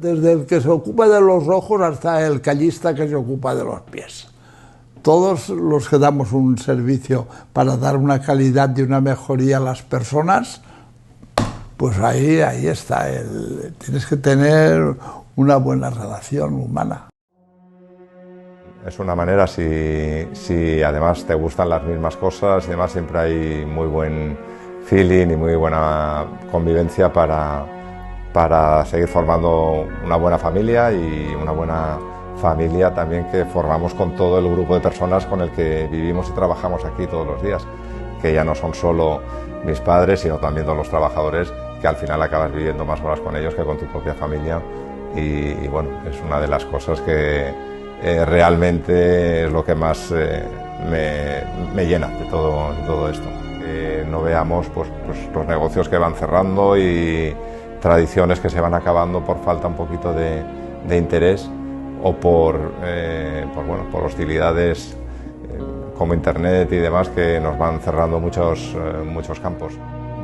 Desde el que se ocupa de los ojos hasta el callista que se ocupa de los pies. Todos los que damos un servicio para dar una calidad y una mejoría a las personas, pues ahí está. Tienes que tener una buena relación humana. Es una manera, si además te gustan las mismas cosas y además siempre hay muy buen feeling y muy buena convivencia para seguir formando una buena familia y una buena familia también que formamos con todo el grupo de personas con el que vivimos y trabajamos aquí todos los días, que ya no son solo mis padres, sino también todos los trabajadores, que al final acabas viviendo más horas con ellos que con tu propia familia y bueno, es una de las cosas que realmente es lo que más me llena de todo esto. No veamos pues los negocios que van cerrando y tradiciones que se van acabando por falta un poquito de interés o por hostilidades como internet y demás que nos van cerrando muchos campos.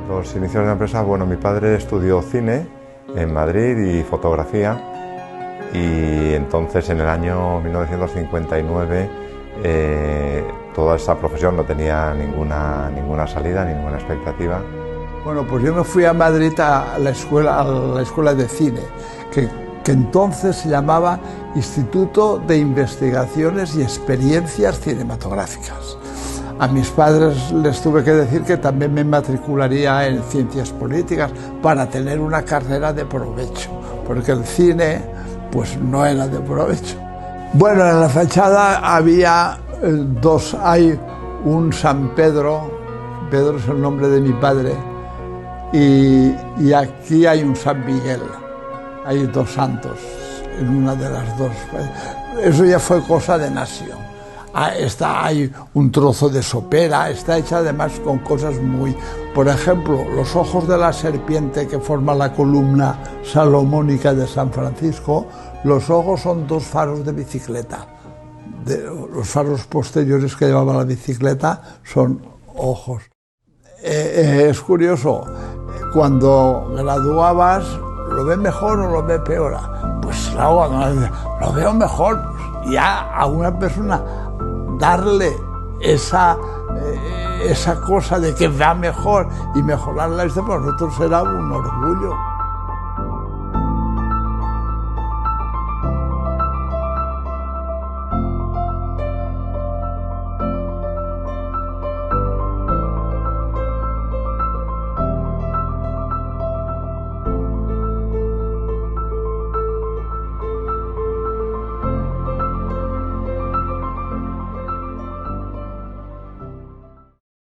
Los inicios de la empresa, bueno, mi padre estudió cine en Madrid y fotografía y entonces en el año 1959 toda esa profesión no tenía ninguna salida, ninguna expectativa. Bueno, pues yo me fui a Madrid a la escuela de cine, que entonces se llamaba Instituto de Investigaciones y Experiencias Cinematográficas. A mis padres les tuve que decir que también me matricularía en Ciencias Políticas para tener una carrera de provecho, porque el cine pues no era de provecho. Bueno, en la fachada había hay un San Pedro, Pedro es el nombre de mi padre, y aquí hay un San Miguel, hay dos santos en una de las dos. Eso ya fue cosa de nación. Hay un trozo de sopera, está hecha además con cosas por ejemplo, los ojos de la serpiente que forma la columna salomónica de San Francisco, los ojos son dos faros de bicicleta. Los faros posteriores que llevaba la bicicleta son ojos. Es curioso, cuando graduabas, ¿lo ves mejor o lo ves peor? Pues claro, lo veo mejor. Ya a una persona darle esa cosa de que va mejor y mejorarla, para nosotros será un orgullo.